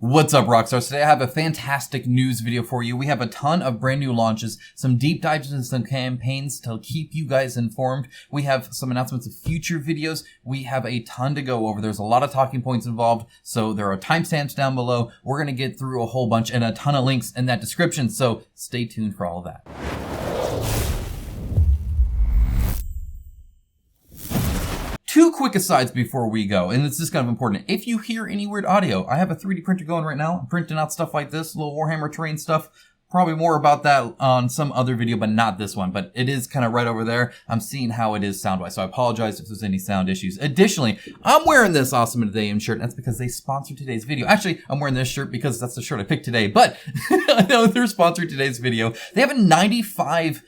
What's up, Rockstars? Today I have a fantastic news video for you. We have a ton of brand new launches, some deep dives into some campaigns to keep you guys informed. We have some announcements of future videos. We have a ton to go over. There's a lot of talking points involved, so there are timestamps down below. We're going to get through a whole bunch and a ton of links in that description, so stay tuned for all of that. Two quick asides before we go, and it's just kind of important. If you hear any weird audio, I have a 3D printer going right now. I'm printing out stuff like this, little Warhammer terrain stuff. Probably more about that on some other video, but not this one. But it is kind of right over there. I'm seeing how it is sound-wise, so I apologize if there's any sound issues. Additionally, I'm wearing this awesome Today shirt, and that's because they sponsored today's video. Actually, I'm wearing this shirt because that's the shirt I picked today, but I know they're sponsoring today's video. They have a 95%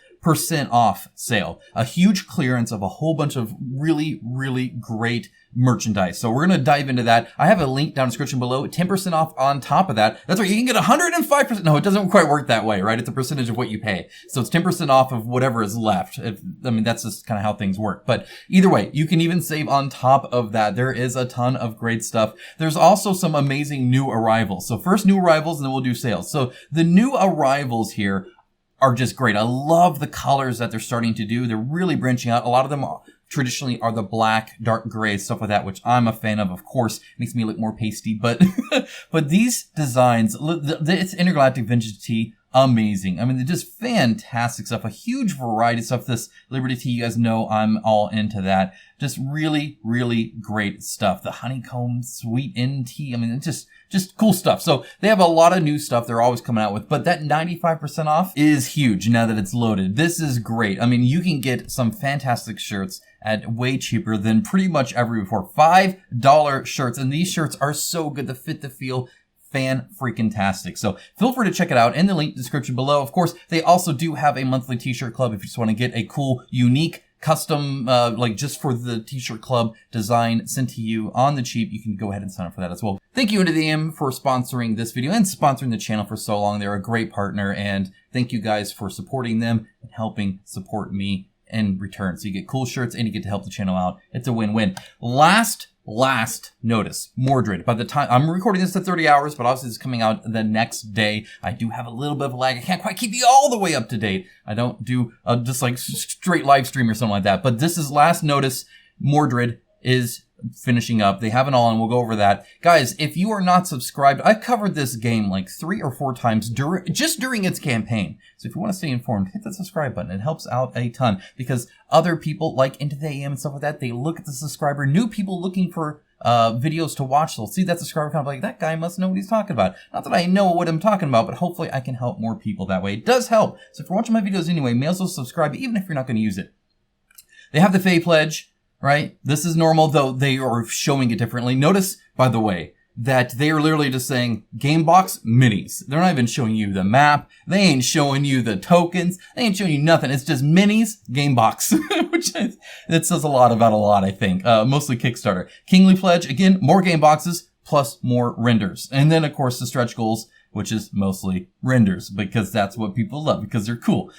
off sale, a huge clearance of a whole bunch of really great merchandise. So we're going to dive into that. I have a link down in the description below, 10% off on top of that. That's right, you can get 105%. No, it doesn't quite work that way, right? It's a percentage of what you pay. So it's 10% off of whatever is left. That's just kind of how things work. But either way, you can even save on top of that. There is a ton of great stuff. There's also some amazing new arrivals. So first new arrivals, and then we'll do sales. So the new arrivals here are just great. I love the colors that they're starting to do. They're really branching out. A lot of them traditionally are the black, dark gray, stuff like that, which I'm a fan of course. Makes me look more pasty, but but these designs, it's intergalactic vintage tea, amazing. I mean, they're just fantastic stuff. A huge variety of stuff. This Liberty tea, you guys know I'm all into that. Just really great stuff. The honeycomb sweet in tea. I mean, it's just cool stuff. So they have a lot of new stuff they're always coming out with, but that 95% off is huge now that it's loaded. This is great. I mean, you can get some fantastic shirts at way cheaper than pretty much ever before. $5 shirts, and these shirts are so good. The fit, the feel, fan-freaking-tastic. So feel free to check it out in the link description below. Of course, they also do have a monthly t-shirt club if you just want to get a cool, unique, custom, just for the t-shirt club design sent to you on the cheap. You can go ahead and sign up for that as well. Thank you to them for sponsoring this video and sponsoring the channel for so long. They're a great partner, and thank you guys for supporting them and helping support me in return. So you get cool shirts and you get to help the channel out. It's a win-win. Last notice, Mordred. By the time I'm recording this at 30 hours, but obviously it's coming out the next day. I do have a little bit of a lag. I can't quite keep you all the way up to date. I don't do just like straight live stream or something like that. But this is last notice. Mordred is finishing up. They have it all, and we'll go over that. Guys, if you are not subscribed, I covered this game like 3 or 4 times during its campaign. So if you want to stay informed, hit that subscribe button. It helps out a ton because other people like Into the AM and stuff like that, they look at the subscriber. New people looking for videos to watch, they'll see that subscriber count, like, that guy must know what he's talking about. Not that I know what I'm talking about, but hopefully I can help more people that way. It does help. So if you're watching my videos anyway, may as well subscribe even if you're not going to use it. They have the Fae Pledge. Right? This is normal, though they are showing it differently. Notice, by the way, that they are literally just saying game box minis. They're not even showing you the map. They ain't showing you the tokens. They ain't showing you nothing. It's just minis, game box, which that says a lot about a lot, I think. Mostly Kickstarter. Kingly Pledge, again, more game boxes plus more renders. And then, of course, the stretch goals, which is mostly renders, because that's what people love, because they're cool.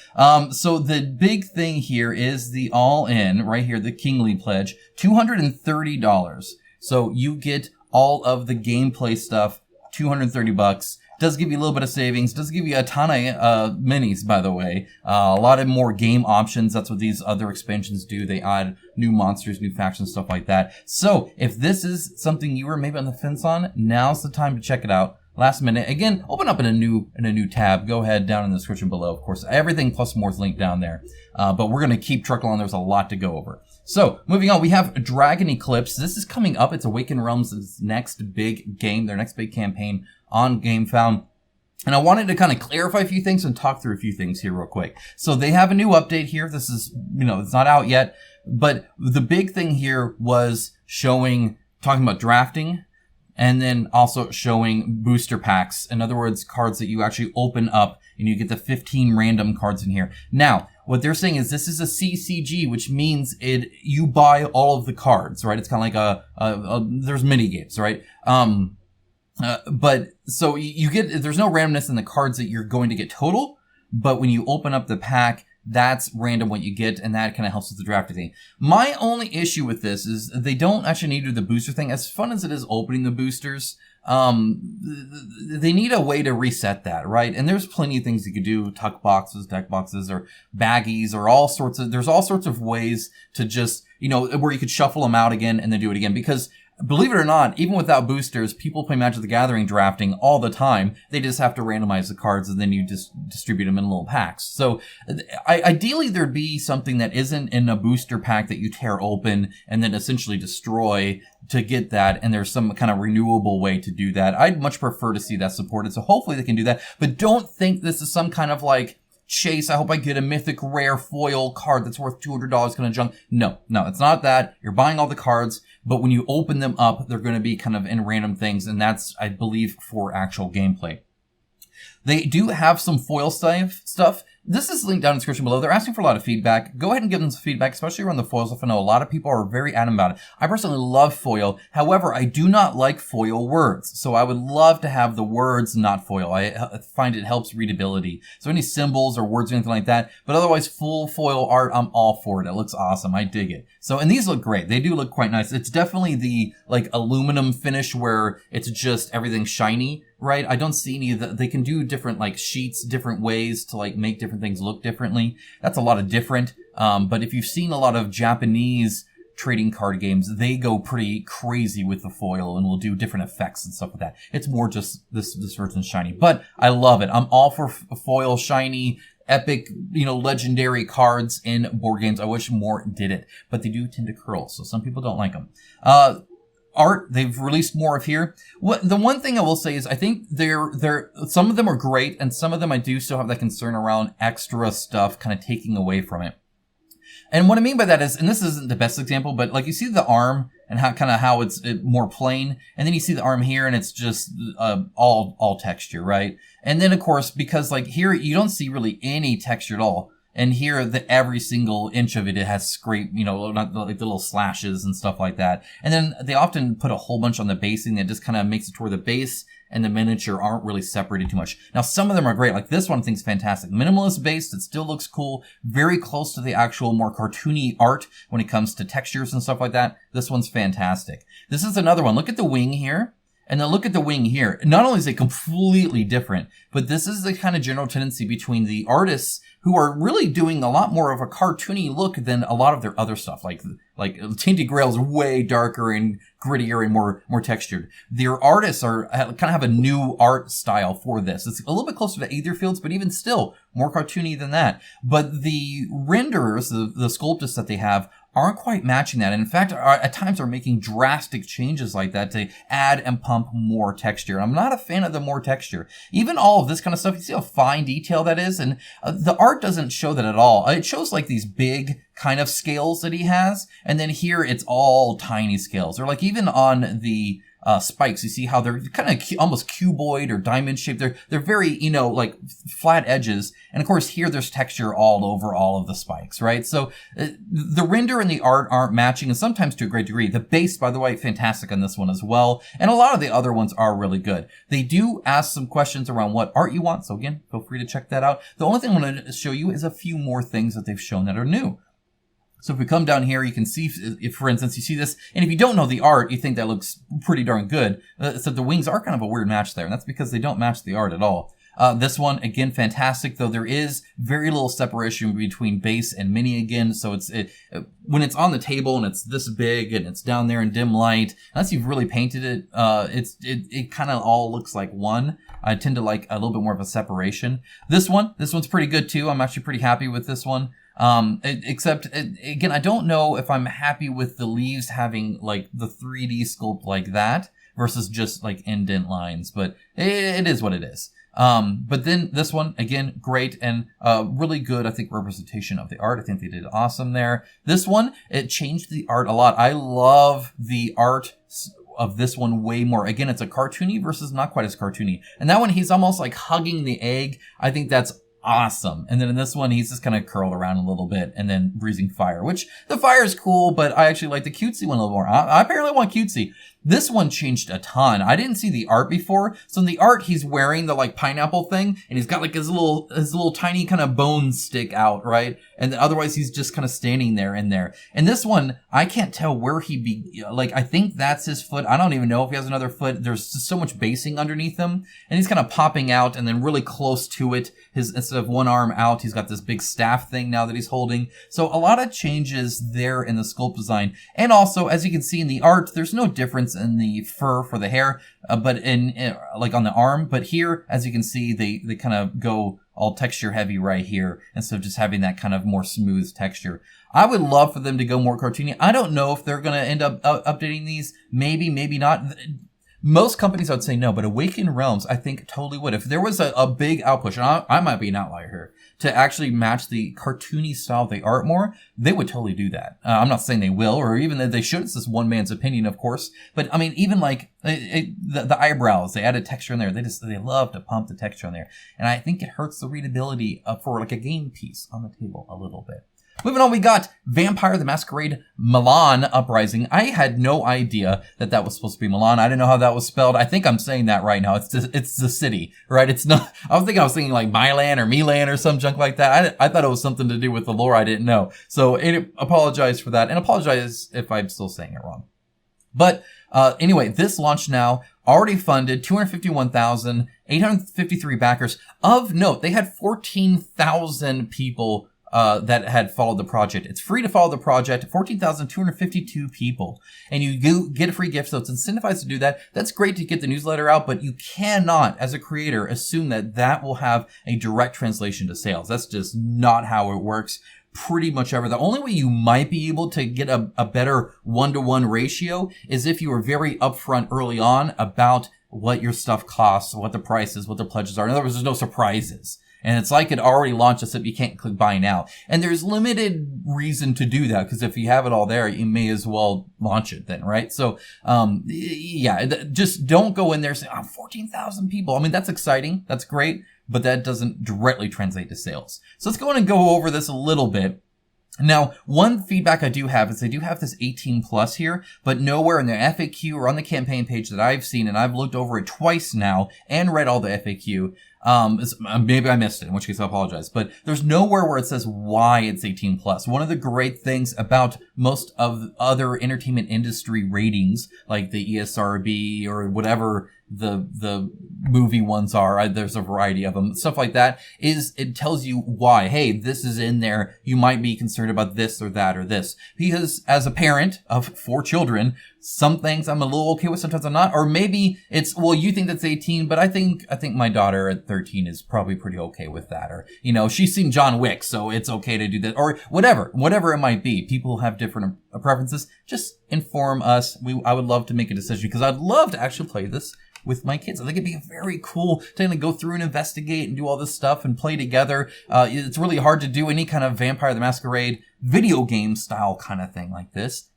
So the big thing here is the all-in, right here, the Kingly Pledge, $230. So you get all of the gameplay stuff, $230. Does give you a little bit of savings, does give you a ton of minis, by the way. A lot of more game options. That's what these other expansions do. They add new monsters, new factions, stuff like that. So if this is something you were maybe on the fence on, now's the time to check it out. Last minute. Again, open up in a new tab. Go ahead down in the description below. Of course, everything plus more is linked down there. But we're going to keep trucking on. There's a lot to go over. So moving on, we have Dragon Eclipse. This is coming up. It's Awaken Realms' next big game, their next big campaign on GameFound. And I wanted to kind of clarify a few things and talk through a few things here real quick. So they have a new update here. This is, it's not out yet, but the big thing here was talking about drafting, and then also showing booster packs. In other words, cards that you actually open up and you get the 15 random cards in here. Now, what they're saying is this is a CCG, which means you buy all of the cards, right? It's kind of like there's mini games, right? But so there's no randomness in the cards that you're going to get total, but when you open up the pack, that's random what you get, and that kind of helps with the drafting thing. My only issue with this is they don't actually need to do the booster thing. As fun as it is opening the boosters, they need a way to reset that, right? And there's plenty of things you could do, tuck boxes, deck boxes, or baggies, or there's all sorts of ways to just, where you could shuffle them out again and then do it again. Because believe it or not, even without boosters, people play Magic the Gathering drafting all the time. They just have to randomize the cards and then you just distribute them in little packs. So ideally there'd be something that isn't in a booster pack that you tear open and then essentially destroy to get that, and there's some kind of renewable way to do that. I'd much prefer to see that supported, so hopefully they can do that. But don't think this is some kind of like chase, I hope I get a mythic rare foil card that's worth $200 kind of junk. No, it's not that. You're buying all the cards, but when you open them up, they're going to be kind of in random things, and that's, I believe, for actual gameplay. They do have some foil stuff. This is linked down in the description below. They're asking for a lot of feedback. Go ahead and give them some feedback, especially around the foil stuff. I know a lot of people are very adamant about it. I personally love foil. However, I do not like foil words. So I would love to have the words not foil. I find it helps readability. So any symbols or words or anything like that. But otherwise, full foil art, I'm all for it. It looks awesome. I dig it. So, and these look great. They do look quite nice. It's definitely the like aluminum finish where it's just everything shiny, right? I don't see any of the, they can do different like sheets, different ways to like make different things look differently. That's a lot of different. But if you've seen a lot of Japanese trading card games, they go pretty crazy with the foil and will do different effects and stuff like that. It's more just this version's shiny, but I love it. I'm all for foil shiny, epic, legendary cards in board games. I wish more did it, but they do tend to curl, so some people don't like them. Art, they've released more of here. The one thing I will say is I think they're some of them are great, and some of them I do still have that concern around extra stuff kind of taking away from it. And what I mean by that is, and this isn't the best example, but like you see the arm and how it's more plain, and then you see the arm here and it's just all texture, right? And then of course, because like here you don't see really any texture at all. And here, every single inch of it has scrape, like the little slashes and stuff like that. And then they often put a whole bunch on the basing that just kind of makes it to where the base and the miniature aren't really separated too much. Now, some of them are great. Like this one I think is fantastic. Minimalist based, it still looks cool. Very close to the actual more cartoony art when it comes to textures and stuff like that. This one's fantastic. This is another one. Look at the wing here. And then look at the wing here. Not only is it completely different, but this is the kind of general tendency between the artists who are really doing a lot more of a cartoony look than a lot of their other stuff. Like Tainted Grail is way darker and grittier and more textured. Their artists kind of have a new art style for this. It's a little bit closer to Aetherfields, but even still more cartoony than that. But the renderers, the sculptists that they have, aren't quite matching that. And in fact, at times are making drastic changes like that to add and pump more texture. I'm not a fan of the more texture. Even all of this kind of stuff, you see how fine detail that is? And the art doesn't show that at all. It shows like these big kind of scales that he has. And then here it's all tiny scales. Or like even on the spikes, you see how they're kind of almost cuboid or diamond shaped. They're very, like flat edges. And of course here there's texture all over all of the spikes, right? So the render and the art aren't matching, and sometimes to a great degree. The base, by the way, fantastic on this one as well. And a lot of the other ones are really good. They do ask some questions around what art you want. So again, feel free to check that out. The only thing I want to show you is a few more things that they've shown that are new. So if we come down here, you can see, if for instance, you see this, and if you don't know the art, you think that looks pretty darn good. So the wings are kind of a weird match there, and that's because they don't match the art at all. This one, again, fantastic, though there is very little separation between base and mini again. So when it's on the table and it's this big and it's down there in dim light, unless you've really painted it, it kind of all looks like one. I tend to like a little bit more of a separation. This one's pretty good too. I'm actually pretty happy with this one. Except again, I don't know if I'm happy with the leaves having like the 3D sculpt like that versus just like indent lines, but it is what it is. But then this one, again, great and really good, I think, representation of the art. I think they did awesome there. This one, it changed the art a lot. I love the art of this one way more. Again, it's a cartoony versus not quite as cartoony. And that one, he's almost like hugging the egg. I think that's awesome. And then in this one, he's just kind of curled around a little bit and then breathing fire, which the fire is cool, but I actually like the cutesy one a little more. I apparently want cutesy. This one changed a ton. I didn't see the art before. So in the art, he's wearing the like pineapple thing and he's got like his little tiny kind of bones stick out, right? And then otherwise he's just kind of standing there in there. And this one, I can't tell where I think that's his foot. I don't even know if he has another foot. There's just so much basing underneath him and he's kind of popping out and then really close to it. Instead of one arm out, he's got this big staff thing now that he's holding. So a lot of changes there in the sculpt design. And also, as you can see in the art, there's no difference in the fur for the hair, but like on the arm. But here, as you can see, they kind of go all texture heavy right here instead of just having that kind of more smooth texture. I would love for them to go more cartoony. I don't know if they're going to end up updating these. Maybe, maybe not. Most companies, I would say no, but Awaken Realms, I think totally would. If there was a big outpush, and I might be an outlier here, to actually match the cartoony style of the art more, they would totally do that. I'm not saying they will, or even that they should. It's just one man's opinion, of course. But I mean, even like the eyebrows, they added texture in there. They love to pump the texture in there. And I think it hurts the readability for like a game piece on the table a little bit. Moving on, we got Vampire the Masquerade Milan Uprising. I had no idea that was supposed to be Milan. I didn't know how that was spelled. I think I'm saying that right now. It's the city, right? It's not, I was thinking like Milan or Milan or some junk like that. I thought it was something to do with the lore I didn't know. So apologize for that and apologize if I'm still saying it wrong. But anyway, this launched now, already funded, 251,853 backers. Of note, they had 14,000 people that had followed the project. It's free to follow the project, 14,252 people. And you get a free gift, so it's incentivized to do that. That's great to get the newsletter out, but you cannot, as a creator, assume that will have a direct translation to sales. That's just not how it works. Pretty much ever. The only way you might be able to get a better one-to-one ratio is if you were very upfront early on about what your stuff costs, what the price is, what the pledges are. In other words, there's no surprises. And it's like it already launched, except you can't click buy now. And there's limited reason to do that, because if you have it all there, you may as well launch it then, right? So, just don't go in there saying, 14,000 people. I mean, that's exciting. That's great. But that doesn't directly translate to sales. So let's go in and go over this a little bit. Now, one feedback I do have is they do have this 18 plus here, but nowhere in the FAQ or on the campaign page that I've seen, and I've looked over it twice now and read all the FAQ. Maybe I missed it, in which case I apologize, but there's nowhere where it says why it's 18 plus. One of the great things about most of other entertainment industry ratings, like the ESRB or whatever the movie ones are, there's a variety of them, stuff like that, is it tells you why. Hey, this is in there. You might be concerned about this or that or this. Because as a parent of 4 children, some things I'm a little okay with, sometimes I'm not. Or maybe it's, well, you think that's 18, but I think my daughter at 13 is probably pretty okay with that. Or, she's seen John Wick, so it's okay to do that. Or whatever it might be. People have different preferences. Just inform us. I would love to make a decision, because I'd love to actually play this with my kids. I think it'd be very cool to kind of go through and investigate and do all this stuff and play together. It's really hard to do any kind of Vampire the Masquerade video game style kind of thing like this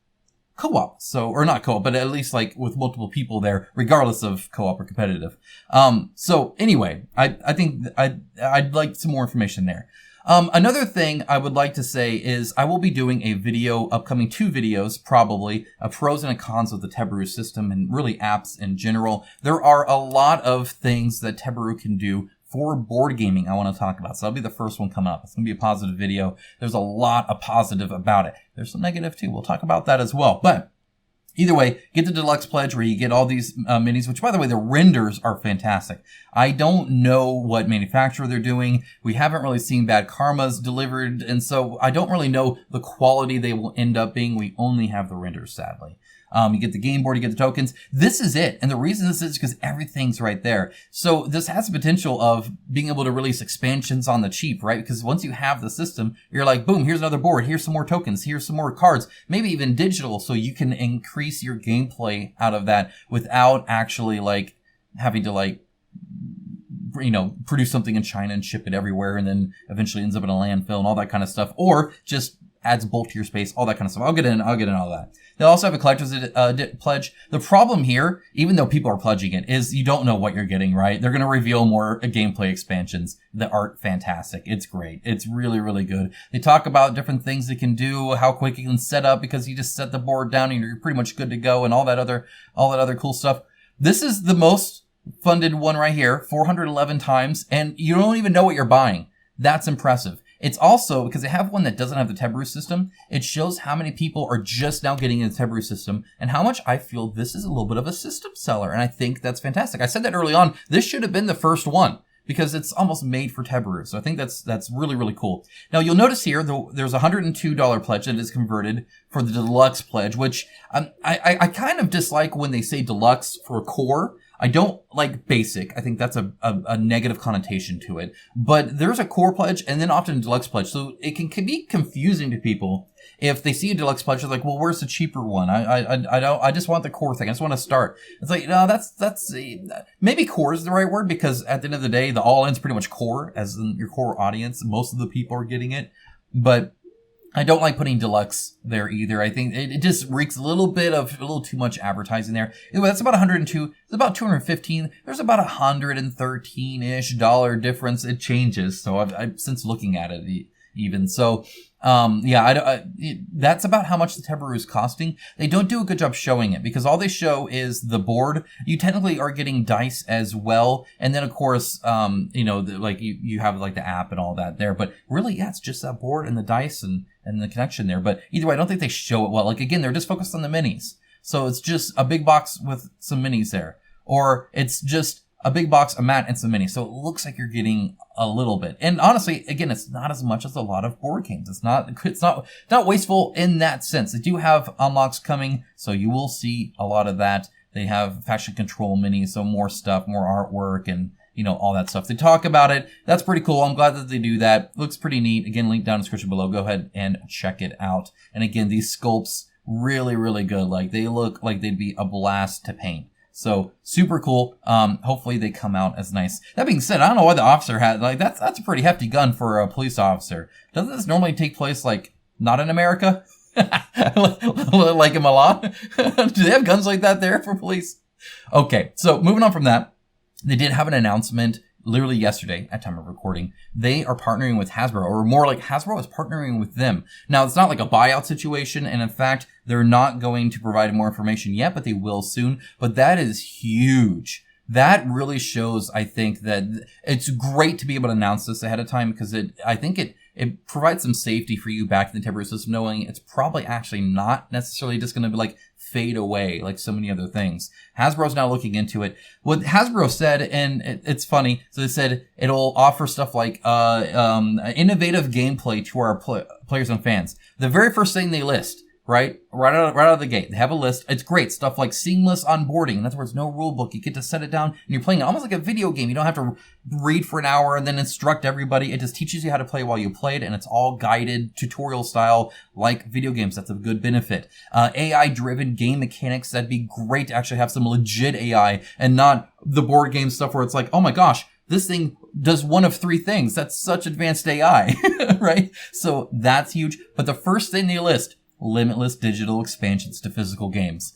co-op. Or not co-op, but at least like with multiple people there, regardless of co-op or competitive. So anyway, I think I'd like some more information there. Another thing I would like to say is I will be doing a video, upcoming 2 videos, probably, of pros and cons of the Tebaru system and really apps in general. There are a lot of things that Tebaru can do for board gaming I want to talk about. So that'll be the first one coming up. It's going to be a positive video. There's a lot of positive about it. There's some negative too. We'll talk about that as well. But either way, get the deluxe pledge where you get all these minis, which, by the way, the renders are fantastic. I don't know what manufacturer they're doing. We haven't really seen Bad Karma's delivered, and so I don't really know the quality they will end up being. We only have the renders, sadly. You get the game board, you get the tokens. This is it. And the reason this is because everything's right there. So this has the potential of being able to release expansions on the cheap, right? Because once you have the system, you're like, boom, here's another board. Here's some more tokens. Here's some more cards, maybe even digital. So you can increase your gameplay out of that without actually like having to produce something in China and ship it everywhere and then eventually ends up in a landfill and all that kind of stuff. Or just adds bulk to your space, all that kind of stuff. I'll get in all that. They also have a collector's pledge. The problem here, even though people are pledging it, is you don't know what you're getting, right? They're going to reveal more gameplay expansions that are fantastic. It's great. It's really, really good. They talk about different things they can do, how quick you can set up because you just set the board down and you're pretty much good to go and all that other cool stuff. This is the most funded one right here, 411 times, and you don't even know what you're buying. That's impressive. It's also, because they have one that doesn't have the Tebrew system, it shows how many people are just now getting into the Tebrew system and how much I feel this is a little bit of a system seller. And I think that's fantastic. I said that early on. This should have been the first one because it's almost made for Tebrew. So I think that's really, really cool. Now you'll notice here, there's a $102 pledge that is converted for the deluxe pledge, which I kind of dislike when they say deluxe for core. I don't like basic. I think that's a negative connotation to it. But there's a core pledge and then often a deluxe pledge. So it can be confusing to people if they see a deluxe pledge. They're like, well, where's the cheaper one? I just want the core thing. I just want to start. It's like, no, that's maybe core is the right word because at the end of the day, the all-in's pretty much core as in your core audience. Most of the people are getting it. But I don't like putting deluxe there either. I think it just reeks a little too much advertising there. Anyway, that's about 102. It's about 215. There's about $113-ish difference. It changes. So I've since looking at it even. So, that's about how much the Tebrew is costing. They don't do a good job showing it because all they show is the board. You technically are getting dice as well. And then of course, you have like the app and all that there, but really, yeah, it's just that board and the dice and the connection there. But either way, I don't think they show it well. Like again, they're just focused on the minis. So it's just a big box with some minis there, or it's just a big box, a mat, and some minis. So it looks like you're getting a little bit. And honestly, again, it's not as much as a lot of board games. It's not wasteful in that sense. They do have unlocks coming, so you will see a lot of that. They have faction control minis, so more stuff, more artwork, and all that stuff. They talk about it. That's pretty cool. I'm glad that they do that. Looks pretty neat. Again, link down in the description below. Go ahead and check it out. And again, these sculpts, really, really good. Like, they look like they'd be a blast to paint. So super cool. Hopefully they come out as nice. That being said, I don't know why the officer had that's a pretty hefty gun for a police officer. Doesn't this normally take place not in America? Like in Milan? Do they have guns like that there for police? Okay, so moving on from that, they did have an announcement literally yesterday at time of recording. They are partnering with Hasbro, or more like Hasbro is partnering with them. Now, it's not like a buyout situation, and in fact, they're not going to provide more information yet, but they will soon. But that is huge. That really shows, I think, that it's great to be able to announce this ahead of time because I think it provides some safety for you back in the Tebrew system, knowing it's probably actually not necessarily just going to be fade away like so many other things. Hasbro's now looking into it. What Hasbro said, and it's funny, so they said it'll offer stuff like innovative gameplay to our players and fans. The very first thing they list, right out of the gate, they have a list. It's great stuff like seamless onboarding. In other words, no rule book. You get to set it down and you're playing it almost like a video game. You don't have to read for an hour and then instruct everybody. It just teaches you how to play while you play it, and it's all guided tutorial style like video games. That's a good benefit. AI driven game mechanics. That'd be great to actually have some legit AI and not the board game stuff where it's like, oh my gosh, this thing does one of three things. That's such advanced AI, right? So that's huge. But the first thing they list, limitless digital expansions to physical games.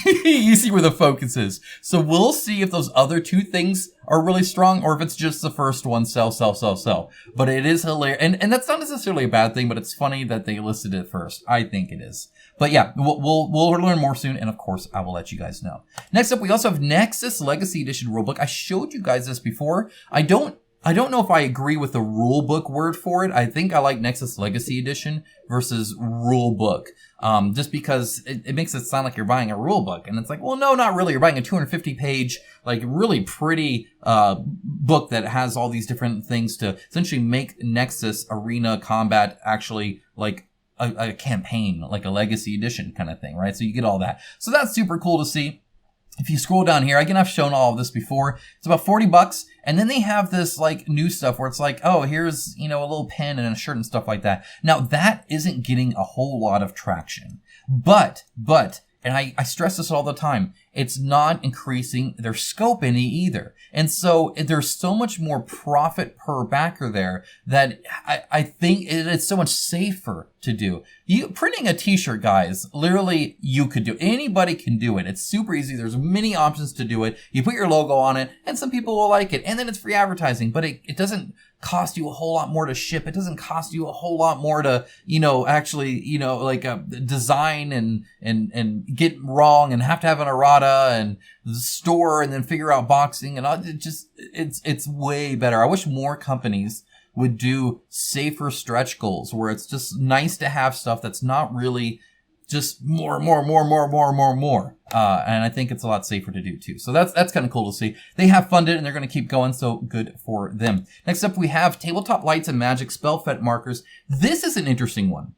You see where the focus is. So we'll see if those other two things are really strong or if it's just the first one, sell. But it is hilarious. And that's not necessarily a bad thing, but it's funny that they listed it first. I think it is. But yeah, we'll learn more soon. And of course, I will let you guys know. Next up, we also have Nexus Legacy Edition Rulebook. I showed you guys this before. I don't know if I agree with the rulebook word for it. I think I like Nexus Legacy Edition versus rulebook. Just because it makes it sound like you're buying a rulebook. And it's like, well, no, not really. You're buying a 250-page, really pretty book that has all these different things to essentially make Nexus Arena Combat actually like a campaign, like a Legacy Edition kind of thing, right? So you get all that. So that's super cool to see. If you scroll down here, again, I've shown all of this before. It's about $40. And then they have this new stuff where it's like, oh, here's, a little pen and a shirt and stuff like that. Now that isn't getting a whole lot of traction. But, and I stress this all the time. it's not increasing their scope any either. And so there's so much more profit per backer there that I think it's so much safer to do. Printing a t-shirt, guys, literally you could do. Anybody can do it. It's super easy. There's many options to do it. You put your logo on it and some people will like it. And then it's free advertising, but it doesn't cost you a whole lot more to ship. It doesn't cost you a whole lot more to, actually, design and get wrong and have to have an errata and store and then figure out boxing and all. It's way better. I wish more companies would do safer stretch goals where it's just nice to have stuff that's not really just more. And I think it's a lot safer to do too. So that's kind of cool to see. They have funded and they're going to keep going. So good for them. Next up, we have Tabletop Lights and Magic Spell Fet markers. This is an interesting one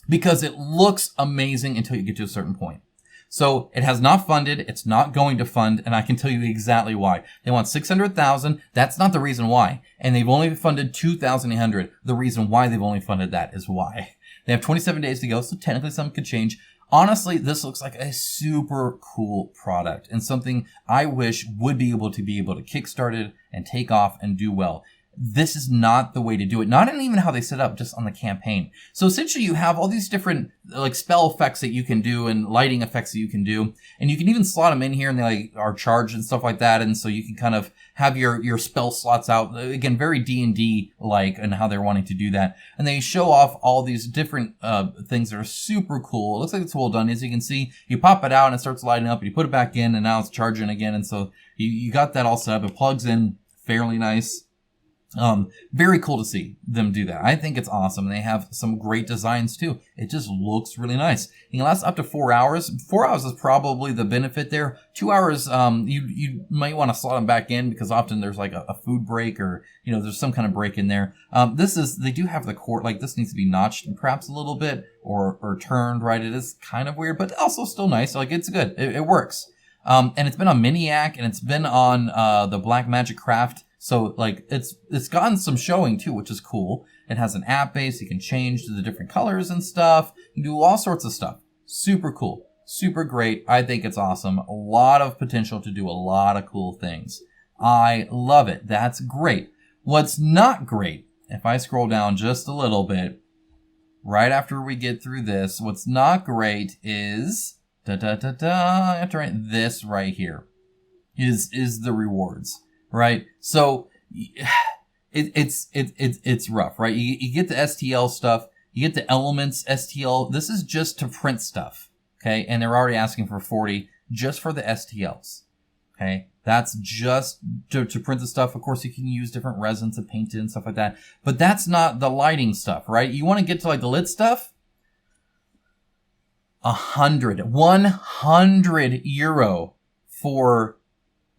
because it looks amazing until you get to a certain point. So it has not funded. It's not going to fund. And I can tell you exactly why. They want 600,000. That's not the reason why. And they've only funded 2,800. The reason why they've only funded that is why. They have 27 days to go. So technically something could change. Honestly, this looks like a super cool product and something I wish would be able to kickstart it and take off and do well. This is not the way to do it. Not even how they set up, just on the campaign. So essentially you have all these different spell effects that you can do and lighting effects that you can do. And you can even slot them in here and they are charged and stuff like that. And so you can kind of have your spell slots out. Again, very D&D like and how they're wanting to do that. And they show off all these different things that are super cool. It looks like it's well done. As you can see, you pop it out and it starts lighting up and you put it back in and now it's charging again. And so you got that all set up. It plugs in fairly nice. Very cool to see them do that. I think it's awesome. They have some great designs too. It just looks really nice. It can last up to 4 hours. 4 hours is probably the benefit there. 2 hours, you might want to slot them back in because often there's like a food break or, there's some kind of break in there. They do have the cord, this needs to be notched perhaps a little bit or turned, right? It is kind of weird, but also still nice. It's good. It works. And it's been on Miniac and it's been on, the Black Magic Craft. So, it's gotten some showing, too, which is cool. It has an app base. You can change to the different colors and stuff. You can do all sorts of stuff. Super cool. Super great. I think it's awesome. A lot of potential to do a lot of cool things. I love it. That's great. What's not great, if I scroll down just a little bit, right after we get through this, what's not great is, I have to write this right here, is the rewards. Right? So it's rough, right? You get the STL stuff, you get the elements STL. This is just to print stuff. Okay. And they're already asking for 40 just for the STLs. Okay. That's just to print the stuff. Of course, you can use different resins to paint it and stuff like that, but that's not the lighting stuff, right? You want to get to the lit stuff. 100 euro for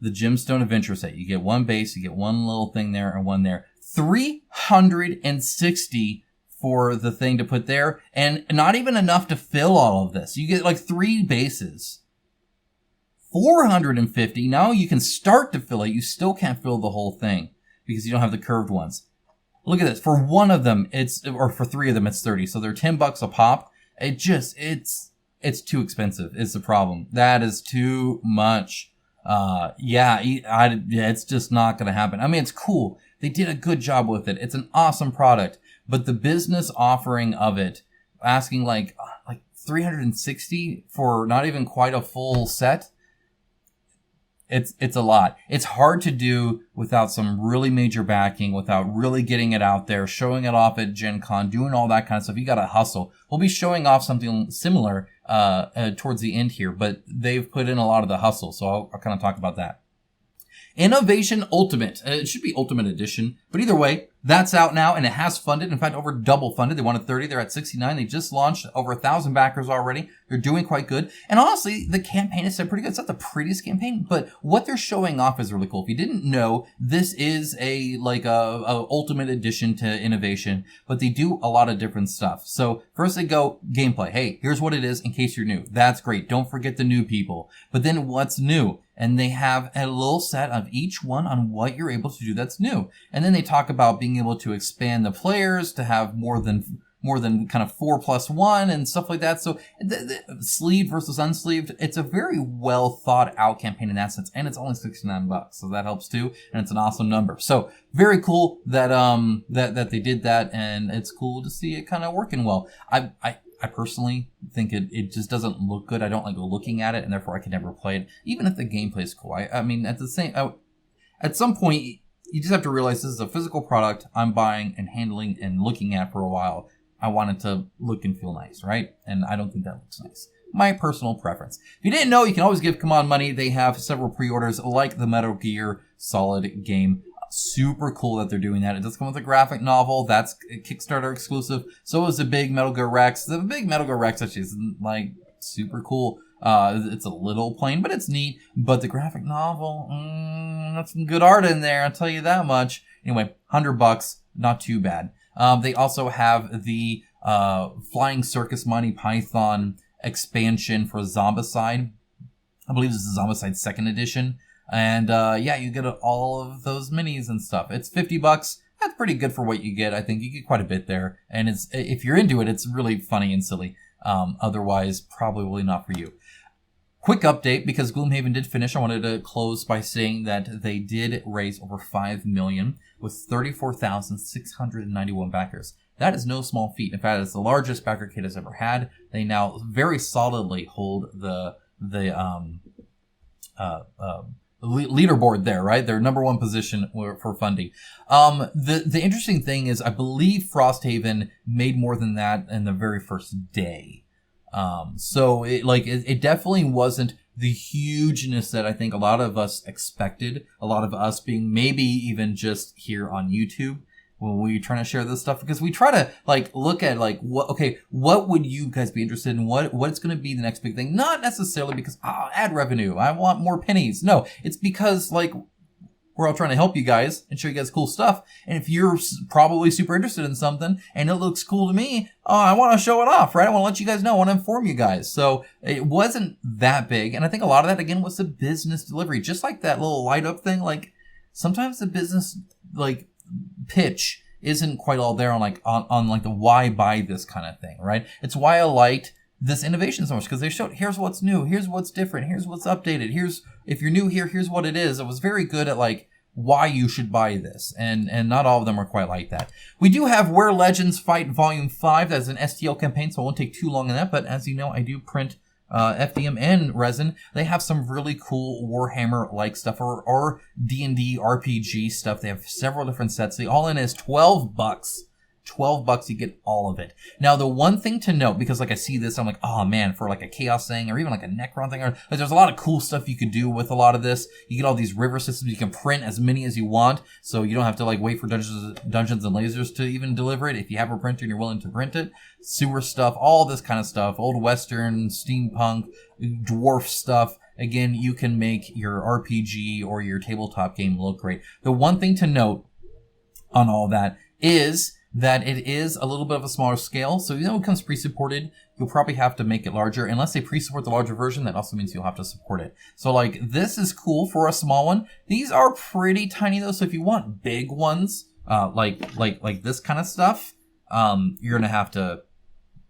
the Gemstone Adventure set. You get one base, you get one little thing there and one there. 360 for the thing to put there, and not even enough to fill all of this. You get 3 bases. 450. Now you can start to fill it. You still can't fill the whole thing because you don't have the curved ones. Look at this. For one of them, or for 3 of them, it's 30. So they're $10 a pop. It's too expensive. Is the problem. That is too much. It's just not going to happen. I mean, it's cool. They did a good job with it. It's an awesome product, but the business offering of it, asking like 360 for not even quite a full set. It's a lot. It's hard to do without some really major backing, without really getting it out there, showing it off at Gen Con, doing all that kind of stuff. You got to hustle. We'll be showing off something similar towards the end here, but they've put in a lot of the hustle, so I'll kind of talk about that. Innovation Ultimate. It should be Ultimate Edition, but either way, that's out now, and it has funded. In fact, over double funded. They wanted 30. They're at 69. They just launched over 1,000 backers already. They're doing quite good. And honestly, the campaign is pretty good. It's not the prettiest campaign, but what they're showing off is really cool. If you didn't know, this is a Ultimate Edition to Innovation, but they do a lot of different stuff. So first they go gameplay. Hey, here's what it is in case you're new. That's great. Don't forget the new people. But then what's new? And they have a little set of each one on what you're able to do that's new. And then they talk about being able to expand the players to have more than more than kind of 4+1 and stuff like that. So sleeved versus unsleeved, it's a very well thought out campaign in that sense, and it's only $69, so that helps too, and it's an awesome number. So very cool that that they did that, and it's cool to see it kind of working well. I personally think it just doesn't look good. I don't like looking at it, and therefore I could never play it, even if the gameplay is cool. I mean, at some point, you just have to realize this is a physical product I'm buying and handling and looking at for a while. I want it to look and feel nice, right? And I don't think that looks nice. My personal preference. If you didn't know, you can always give Come On money. They have several pre-orders like the Metal Gear Solid game. Super cool that they're doing that. It does come with a graphic novel. That's a Kickstarter exclusive. So is the big Metal Gear Rex. The big Metal Gear Rex actually is like super cool. It's a little plain, but it's neat. But the graphic novel, that's some good art in there. I'll tell you that much. Anyway, $100, not too bad. They also have the Flying Circus Monty Python expansion for Zombicide. I believe this is Zombicide 2nd edition. And yeah, you get all of those minis and stuff. It's $50. That's pretty good for what you get. I think you get quite a bit there. And it's, if you're into it, it's really funny and silly. Otherwise, probably not for you. Quick update, because Gloomhaven did finish. I wanted to close by saying that they did raise over $5 million with 34,691 backers. That is no small feat. In fact, it's the largest backer kit has ever had. They now very solidly hold the leaderboard there, right? Their number one position for funding. The interesting thing is, I believe Frosthaven made more than that in the very first day. So it definitely wasn't the hugeness that I think a lot of us expected. A lot of us being maybe even just here on YouTube when we're trying to share this stuff, because we try to look at what would you guys be interested in? What's going to be the next big thing? Not necessarily because ad revenue, I want more pennies. No, it's because we're all trying to help you guys and show you guys cool stuff. And if you're probably super interested in something and it looks cool to me, I want to show it off, right? I want to let you guys know. I want to inform you guys. So it wasn't that big. And I think a lot of that, again, was the business delivery. Just like that little light up thing, sometimes the business, pitch isn't quite all there on the why buy this kind of thing, right? It's why I liked this innovation so much, because they showed, here's what's new, here's what's different, here's what's updated, if you're new here, here's what it is. It was very good at why you should buy this, and not all of them are quite like that. We do have Where Legends Fight Volume 5. That's an STL campaign, so it won't take too long on that, but as you know, I do print FDM and resin. They have some really cool Warhammer-like stuff, or D&D RPG stuff. They have several different sets. The all-in is $12. $12, you get all of it. Now, the one thing to note, because I see this, I'm like, oh man, for a Chaos thing, or even a Necron thing, or there's a lot of cool stuff you could do with a lot of this. You get all these river systems. You can print as many as you want, so you don't have to wait for Dungeons and Lasers to even deliver it. If you have a printer and you're willing to print it, sewer stuff, all this kind of stuff, old Western, steampunk, dwarf stuff. Again, you can make your RPG or your tabletop game look great. The one thing to note on all that is that it is a little bit of a smaller scale. So even though it comes pre-supported, you'll probably have to make it larger. Unless they pre-support the larger version, that also means you'll have to support it. So this is cool for a small one. These are pretty tiny though. So if you want big ones, like this kind of stuff, you're gonna have to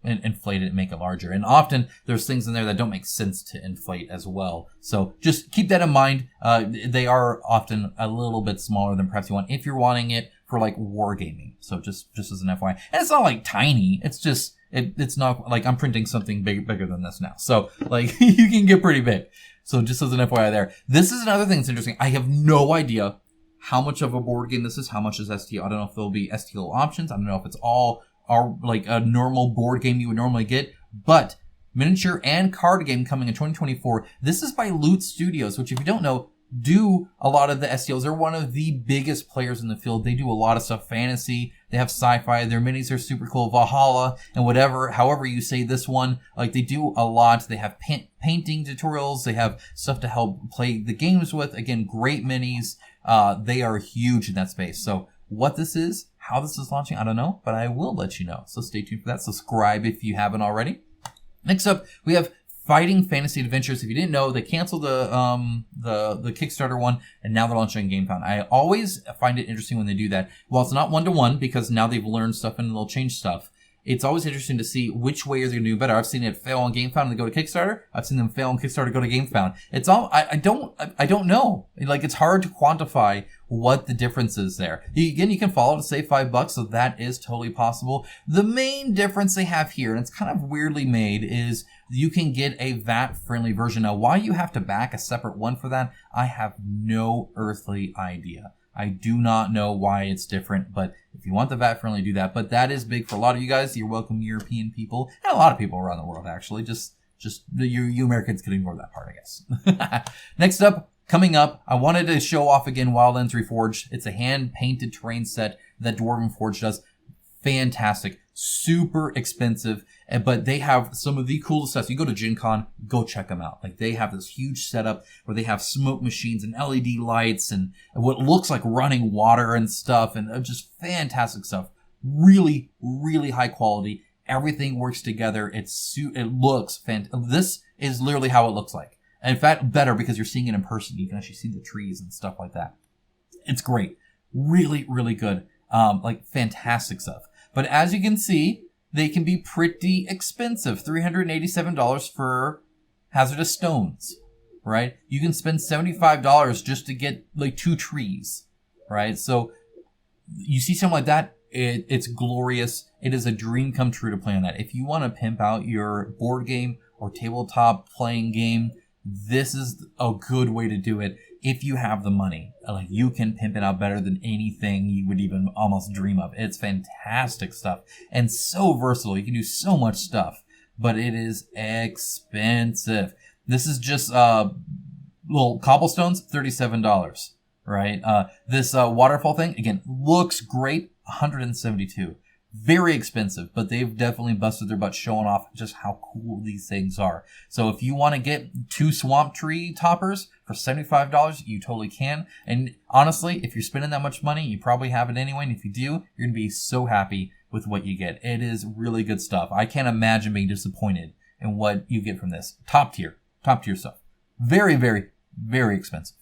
inflate it and make it larger. And often there's things in there that don't make sense to inflate as well. So just keep that in mind. They are often a little bit smaller than perhaps you want if you're wanting it for wargaming. So just as an FYI. And it's not tiny. It's just, it's not I'm printing something bigger than this now. So you can get pretty big. So just as an FYI there. This is another thing that's interesting. I have no idea how much of a board game this is. How much is STL? I don't know if there'll be STL options. I don't know if it's all are a normal board game you would normally get, but miniature and card game coming in 2024. This is by Loot Studios, which if you don't know, do a lot of the STLs. They're one of the biggest players in the field. They do a lot of stuff, fantasy. They have sci-fi. Their minis are super cool. Valhalla and however you say this one, they do a lot. They have painting tutorials. They have stuff to help play the games with. Again, great minis. They are huge in that space. So what this is, how this is launching, I don't know, but I will let you know. So stay tuned for that. Subscribe if you haven't already. Next up, we have Fighting Fantasy Adventures. If you didn't know, they canceled the Kickstarter one, and now they're launching GameFound. I always find it interesting when they do that. While it's not one-to-one, because now they've learned stuff and they'll change stuff, it's always interesting to see which way is going to do better. I've seen it fail on GameFound and then go to Kickstarter. I've seen them fail on Kickstarter, go to GameFound. It's all, I don't know. Like, it's hard to quantify what the difference is there. Again, you can follow to save $5, so that is totally possible. The main difference they have here, and it's kind of weirdly made, is you can get a VAT-friendly version. Now, why you have to back a separate one for that, I have no earthly idea. I do not know why it's different, but if you want the VAT-friendly, do that. But that is big for a lot of you guys. You're welcome, European people, and a lot of people around the world, actually. Just you Americans can ignore that part, I guess. Next up, coming up, I wanted to show off again Wildlands Reforged. It's a hand-painted terrain set that Dwarven Forge does. Fantastic. Super expensive, but they have some of the coolest stuff. You go to Gen Con, go check them out. Like, they have this huge setup where they have smoke machines and LED lights and what looks like running water and stuff, and just fantastic stuff. Really, really high quality. Everything works together. It looks fantastic. This is literally how it looks like. And in fact, better because you're seeing it in person. You can actually see the trees and stuff like that. It's great. Really, really good. Like, fantastic stuff. But as you can see, they can be pretty expensive. $387 for hazardous stones, right? You can spend $75 just to get like 2 trees, right? So you see something like that, it's glorious. It is a dream come true to play on that. If you want to pimp out your board game or tabletop playing game, this is a good way to do it. If you have the money, like, you can pimp it out better than anything you would even almost dream of. It's fantastic stuff and so versatile. You can do so much stuff, but it is expensive. This is just little cobblestones, $37, right? This waterfall thing, again, looks great, $172. Very expensive, but they've definitely busted their butt showing off just how cool these things are. So if you want to get 2 swamp tree toppers for $75, you totally can. And honestly, if you're spending that much money, you probably have it anyway. And if you do, you're going to be so happy with what you get. It is really good stuff. I can't imagine being disappointed in what you get from this. Top tier stuff. Very, very, very expensive.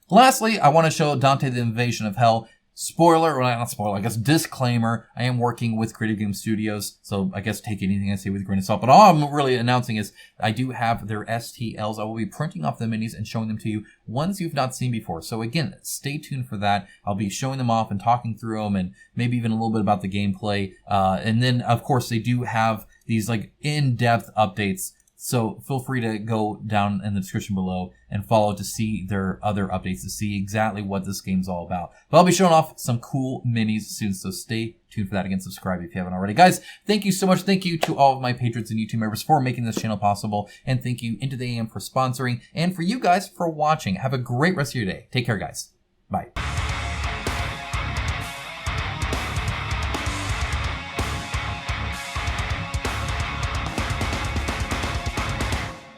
Lastly, I want to show Dante the Invasion of Hell. Spoiler, or not spoiler, I guess disclaimer, I am working with Creative Game Studios, so I guess take anything I say with a grain of salt. But all I'm really announcing is I do have their STLs. I will be printing off the minis and showing them to you, ones you've not seen before. So again, stay tuned for that. I'll be showing them off and talking through them and maybe even a little bit about the gameplay. And then, of course, they do have these like in-depth updates. So feel free to go down in the description below and follow to see their other updates to see exactly what this game's all about. But I'll be showing off some cool minis soon, so stay tuned for that. Again, subscribe if you haven't already. Guys, thank you so much. Thank you to all of my patrons and YouTube members for making this channel possible. And thank you Into the AM for sponsoring and for you guys for watching. Have a great rest of your day. Take care, guys.